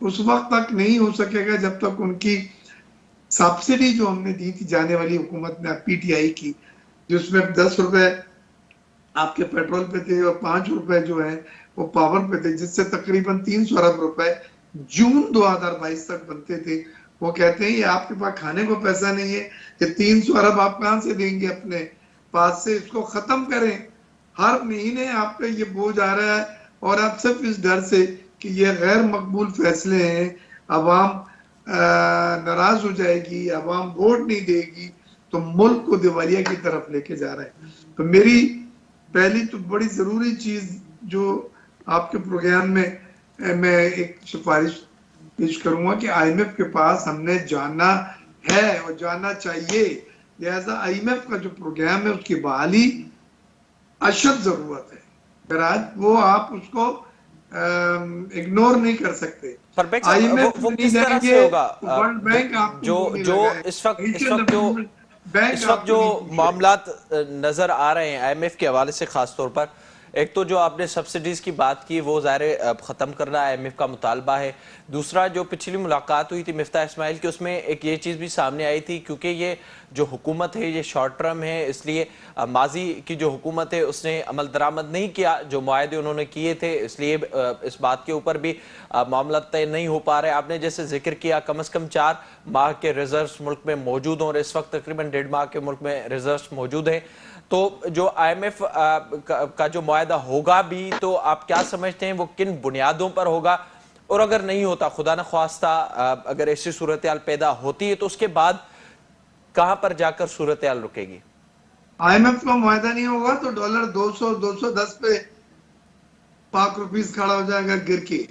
उस वक्त तक नहीं हो सकेगा जब तक उनकी सब्सिडी जो हमने दी थी जाने वाली हुकूमत ने पीटीआई की, जिसमें 10 रुपए आपके पेट्रोल पे थे और 5 रुपए जो है वो पावर पे थे, जिससे तकरीबन 300 अरब रुपए जून 2022 तक बनते थे। वो कहते हैं ये आपके पास खाने को पैसा नहीं है, ये 300 अरब आप कहां से देंगे अपने पास से, इसको खत्म करें। हर महीने आप पे ये बोझ आ रहा है, और आप सिर्फ इस डर से कि ये गैर मकबूल फैसले हैं, अवाम नाराज हो जाएगी, अवाम वोट नहीं देगी, तो मुल्क को दिवालिया की तरफ लेके जा रहा है। तो मेरी पहली तो बड़ी जरूरी चीज जो आपके प्रोग्राम में मैं एक सिफारिश पेश करूंगा कि आईएमएफ के पास हमने जाना है और जाना चाहिए। लिहाजा आईएमएफ का जो प्रोग्राम है उसकी बहाली अशद जरूरत है। अगर आज वो आप उसको इग्नोर नहीं कर सकते। आईएमएफ वो किस तरह से होगा? वर्ल्ड बैंक आपको जो इस वक्त जो मामलात नजर आ रहे हैं आईएमएफ के हवाले से, खास तौर पर एक तो जो आपने सब्सिडीज की बात की वो ज़ाहिर ख़त्म करना आईएमएफ का मुतालबा है। दूसरा जो पिछली मुलाकात हुई थी मिफ्ताह इस्माइल की, उसमें एक ये चीज़ भी सामने आई थी, क्योंकि ये जो हुकूमत है ये शॉर्ट टर्म है, इसलिए माजी की जो हुकूमत है उसने अमल दरामद नहीं किया जो मुआहदे उन्होंने किए थे, इसलिए इस बात के ऊपर भी मामला तय नहीं हो पा रहे। आपने जैसे जिक्र किया कम से कम 4 माह के रिजर्व्स मुल्क में मौजूद हों, और इस वक्त तकरीबन 1.5 माह के मुल्क में रिजर्व्स मौजूद हैं। तो जो आईएमएफ का जो मुआहदा होगा भी, तो आप क्या समझते हैं वो किन बुनियादों पर होगा, और अगर नहीं होता, खुदा न ख्वास्ता अगर ऐसी सूरत हाल पैदा होती है, तो उसके बाद कहां पर जाकर सूरत हाल रुकेगी? आईएमएफ का मुआहदा नहीं होगा तो डॉलर 200-210 पे पाक रुपीस खड़ा हो जाएगा गिर के।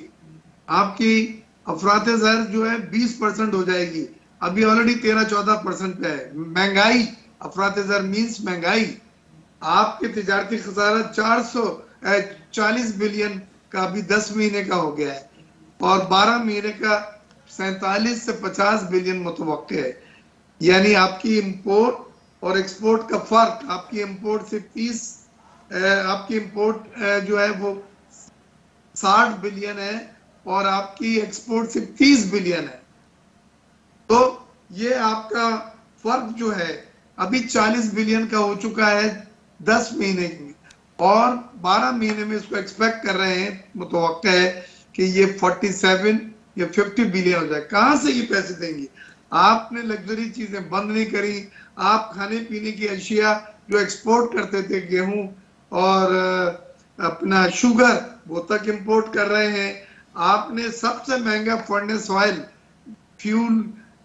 आपकी अफराते ज़र जो है 20% हो जाएगी, अभी ऑलरेडी 13-14% पे है। महंगाई, अफराते ज़र मीन्स महंगाई, आपके तिजारती खसारा 440 बिलियन का अभी 10 महीने का हो गया है, और 12 महीने का 47 से 50 बिलियन मुतवक्के है। यानी आपकी इंपोर्ट और एक्सपोर्ट का फर्क, आपकी इंपोर्ट से 30 आपकी इंपोर्ट जो है वो 60 बिलियन है और आपकी एक्सपोर्ट से 30 बिलियन है। तो ये आपका फर्क जो है अभी 40 बिलियन का हो चुका है 10 महीने में, और 12 महीने में इसको एक्सपेक्ट कर रहे हैं, मुतवक्का है कि ये 47 या 50 बिलियन हो जाए। कहां से ये पैसे देंगे? आपने लग्जरी चीजें बंद नहीं करी, आप खाने पीने की अशिया जो एक्सपोर्ट करते थे, गेहूं और अपना शुगर, वो तक इंपोर्ट कर रहे हैं। आपने सबसे महंगा फर्नेस ऑयल फ्यूल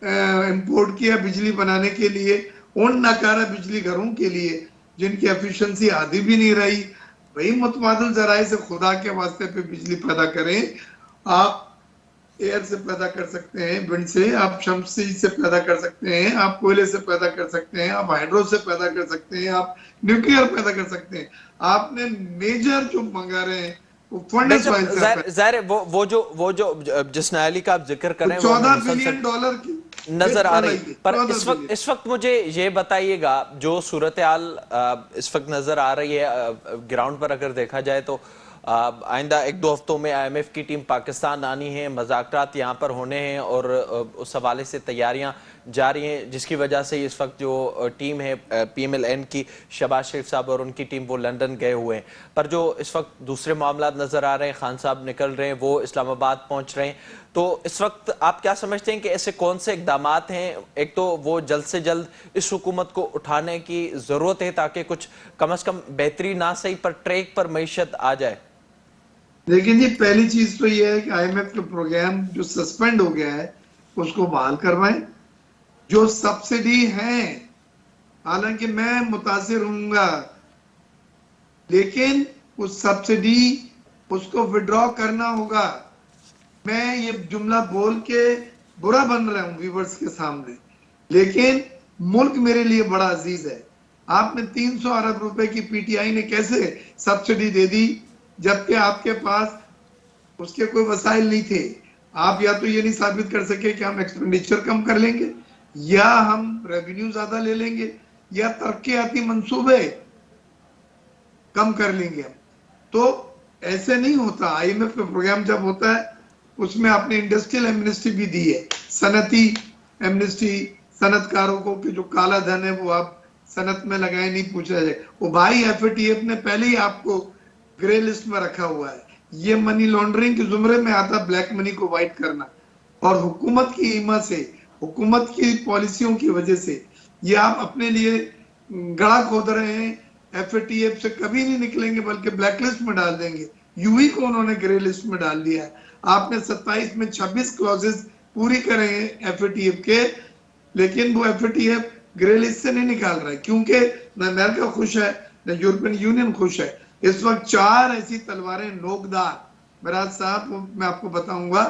इंपोर्ट किया बिजली बनाने के लिए, उन नाकारा बिजली घरों के लिए जिनकी एफिशिएंसी आधी भी नहीं रही। वही मुतबादिल जराए से खुदा के वास्ते पे बिजली पैदा करें। आप एयर से पैदा कर सकते हैं, विंड से, आप शमसी से पैदा कर सकते हैं, आप कोयले से पैदा कर सकते हैं, आप हाइड्रो से पैदा कर सकते हैं, आप न्यूक्लियर पैदा कर सकते हैं। आपने मेजर जो मंगा रहे हैं वो फर्नेस ऑयल से ज़ाहिर है वो जो जिस नायली का आप जिक्र कर रहे हैं वो 14 मुसलसल बिलियन डॉलर की नजर आ रही। पर 14 इस वक्त मुझे ये बताइएगा, जो सूरत हाल इस वक्त नजर आ रही है ग्राउंड पर, अगर देखा जाए तो आइंदा 1-2 हफ्तों में IMF की टीम पाकिस्तान आनी है, मज़ाकरात यहाँ पर होने हैं और उस हवाले से तैयारियाँ जारी हैं, जिसकी वजह से इस वक्त जो टीम है PMLN की, शहबाज शरीफ साहब और उनकी टीम, वो लंदन गए हुए हैं। पर जो इस वक्त दूसरे मामला नज़र आ रहे हैं, खान साहब निकल रहे हैं, वो इस्लामाबाद पहुँच रहे हैं। तो इस वक्त आप क्या समझते हैं कि ऐसे कौन से इक़दामात हैं, एक तो वो जल्द से जल्द इस हुकूमत को उठाने की ज़रूरत है ताकि कुछ कम से कम बेहतरी ना सही पर ट्रैक पर मईशत आ जाए? लेकिन जी पहली चीज तो ये है कि IMF का प्रोग्राम जो सस्पेंड हो गया है उसको बहाल करवाएं। जो सब्सिडी है, हालांकि मैं मुतासिर हूंगा, लेकिन उस सब्सिडी उसको विड्रॉ करना होगा। मैं ये जुमला बोल के बुरा बन रहा हूं व्यूवर्स के सामने, लेकिन मुल्क मेरे लिए बड़ा अजीज है। आपने 300 अरब रुपए की PTI ने कैसे सब्सिडी दे दी जबकि आपके पास उसके कोई वसाइल नहीं थे? आप या तो ये नहीं साबित कर सके कि हम एक्सपेंडिचर कम कर लेंगे, या हम रेवेन्यू ज्यादा ले लेंगे, या तरक्याती मंसूबे कम कर लेंगे। तो ऐसे नहीं होता। IMF का प्रोग्राम जब होता है उसमें आपने इंडस्ट्रियल एमनेस्टी भी दी है, सनती एमनेस्टी, सनतकारों को कि जो काला धन है वो आप सनत में लगाए, नहीं पूछा जाए। वो भाई FATF ने पहले ही आपको ग्रे लिस्ट में रखा हुआ है। ये मनी लॉन्ड्रिंग के जुमरे में आता, ब्लैक मनी को वाइट करना, और हुकूमत की ईमा से, हुकूमत की पॉलिसियों की वजह से ये आप अपने लिए गड़ा खोद रहे हैं। FATF से कभी नहीं निकलेंगे बल्कि ब्लैक लिस्ट में डाल देंगे। यूई को उन्होंने ग्रे लिस्ट में डाल दिया है। आपने 27 में 26 क्लॉजेस पूरी करे हैं FATF के, लेकिन वो FATF ग्रे लिस्ट से नहीं निकाल रहा है, क्योंकि न अमेरिका खुश है न यूरोपियन यूनियन खुश है। इस वक्त 4 ऐसी तलवारें नोकदार, मेराज साहब, मैं आपको बताऊंगा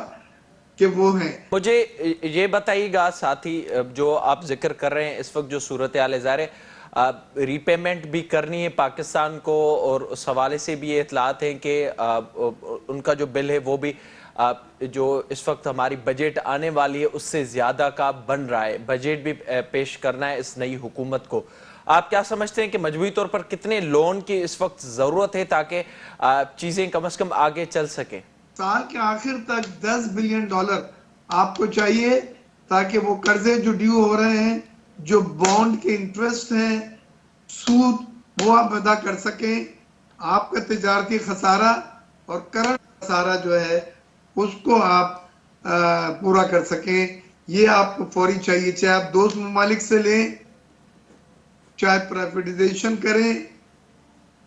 कि वो हैं। मुझे ये बताइएगा साथ ही, जो आप जिक्र कर रहे हैं इस वक्त जो सूरत हाल है, ज़ाहिर है रीपेमेंट भी करनी है पाकिस्तान को, और उस हवाले से भी ये इतलात हैं कि उनका जो बिल है वो भी जो इस वक्त हमारी बजट आने वाली है उससे ज़्यादा का बन रहा है। बजट भी पेश करना है इस नई हुकूमत को। आप क्या समझते हैं कि मजबूरी तौर पर कितने लोन की इस वक्त ज़रूरत है ताकि चीज़ें कम से कम आगे चल सकें? साल के आखिर तक 10 बिलियन डॉलर आपको चाहिए ताकि वो कर्जे जो ड्यू हो रहे हैं, जो बॉन्ड के इंटरेस्ट हैं, सूद, वो आप अदा कर सकें। आपका तिजारती खसारा और करंट खसारा जो है उसको आप पूरा कर सकें। ये आपको फौरी चाहिए, चाहे आप दोस्त ममालिक से लें, चाहे प्राइवेटाइजेशन करें,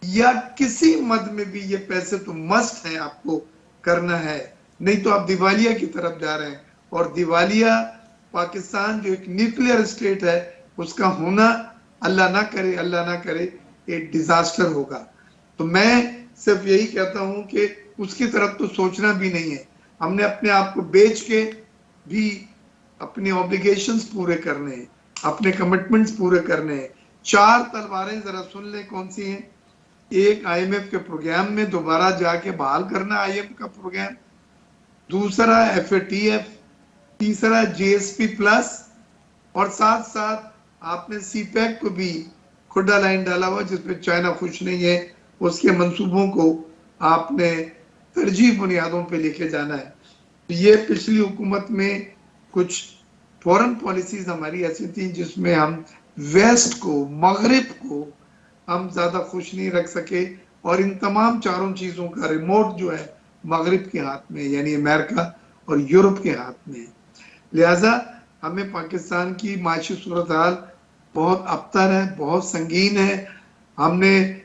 या किसी मद में भी ये पैसे तो मस्ट है, आपको करना है, नहीं तो आप दिवालिया की तरफ जा रहे हैं। और दिवालिया पाकिस्तान जो एक न्यूक्लियर स्टेट है उसका होना, अल्लाह ना करे, अल्लाह ना करे, एक डिजास्टर होगा। तो मैं सिर्फ यही कहता हूं कि उसकी तरफ तो सोचना भी नहीं है। हमने अपने आप को बेच के भी अपने ऑब्लिगेशंस पूरे करने हैं, अपने कमिटमेंट्स पूरे करने हैं। 4 तलवारें जरा सुन ले कौन सी हैं। एक IMF के प्रोग्राम में दोबारा जाके बहाल करना IMF का प्रोग्राम, दूसरा FATF, तीसरा GSP प्लस, और साथ साथ आपने सी पैक को भी खुदा लाइन डाला हुआ जिसमें चाइना खुश नहीं है, उसके मंसूबों को आपने तरजीह बुनियादों पे लेके जाना है। तो ये पिछली हुकूमत में कुछ फॉरेन पॉलिसीज हमारी ऐसी थी जिसमें हम वेस्ट को, मगरिब को हम ज्यादा खुश नहीं रख सके, और इन तमाम चारों चीजों का रिमोट जो है मगरिब के हाथ में, यानी अमेरिका और यूरोप के हाथ में है। लिहाजा हमें पाकिस्तान की माशी सूरत हाल बहुत अबतर है, बहुत संगीन है। हमने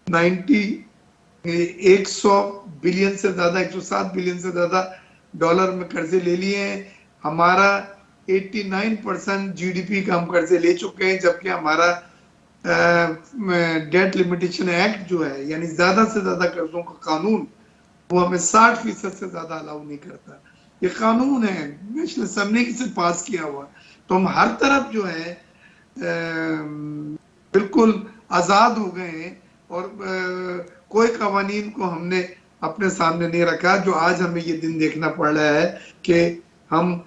100 बिलियन से ज्यादा, 107 बिलियन से ज्यादा डॉलर में कर्जे ले लिए हैं। हमारा 89% जीडीपी का हम कर्जे ले चुके हैं, जबकि हमारा डेट लिमिटेशन एक्ट जो है, यानी ज्यादा से ज्यादा कर्जों का कानून, वो हमें 60% से ज्यादा अलाउ नहीं करता। ये कानून है, नेशनल असेंबली से पास किया हुआ, तो हम हर तरफ जो है बिल्कुल आजाद हो गए हैं, और कोई कवानीन को हमने अपने सामने नहीं रखा। जो आज हमें ये दिन देखना पड़ रहा है कि हम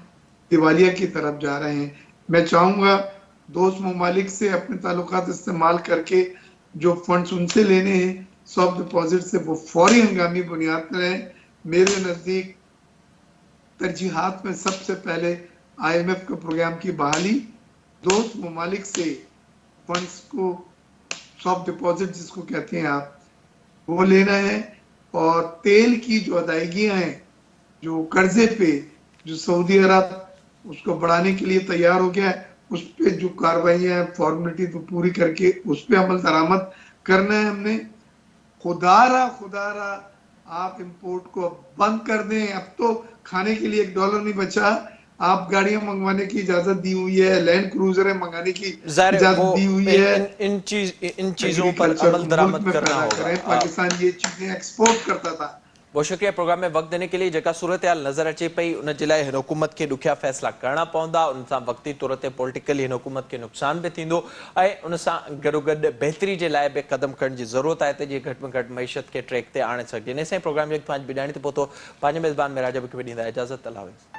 दिवालिया की तरफ जा रहे हैं। मैं चाहूंगा दोस्त ममालिक से अपने ताल्लुकात इस्तेमाल करके जो फंड्स उनसे लेने हैं सॉफ्ट डिपॉजिट से, वो फौरी हंगामी बुनियाद पर है। मेरे नजदीक तरजीहात में सबसे पहले IMF के प्रोग्राम की बहाली, दोस्त ममालिक से फंड्स को, सॉफ्ट डिपॉजिट जिसको कहते हैं आप, वो लेना है, और तेल की जो अदायगियां हैं, जो कर्जे पे जो सऊदी अरब उसको बढ़ाने के लिए तैयार हो गया है, उस पे जो कार्रवाइयां हैं फॉर्मेलिटी तो पूरी करके उस पे अमल दरामद करना है हमने। खुदारा आप इंपोर्ट को बंद कर दें। अब तो खाने के लिए $1 नहीं बचा, आप गाड़ियां मंगवाने की इजाजत दी हुई है, लैंड क्रूजरें मंगाने की इजाजत दी हुई है। इन चीजों पर अमल दरामद करना होगा। पाकिस्तान ये चीजें एक्सपोर्ट करता था। बहुत शुक्रिया प्रोग्राम में वक्त देने के लिए। जेका सूरत हाल नज़र अचे पई उन जे लाइ हिन हुकूमत खे ॾुखिया फ़ैसिला करणा पवंदा, उन सां वक़्ती तौर ते पॉलिटिकली हिन हुकूमत खे नुक़सान बि थींदो, ऐं उन सां गॾोगॾु बहितरी जे लाइ बि क़दम खणण जी ज़रूरत आहे त जीअं घटि में घटि मईशत खे ट्रैक ते आणे सघिजे। इन सां प्रोग्राम जो पंहिंजी बिॼाणी ते पहुतो। पंहिंजे मेज़बान में राजा खे ॾींदा इजाज़त। अल्लाह हाफ़िज़।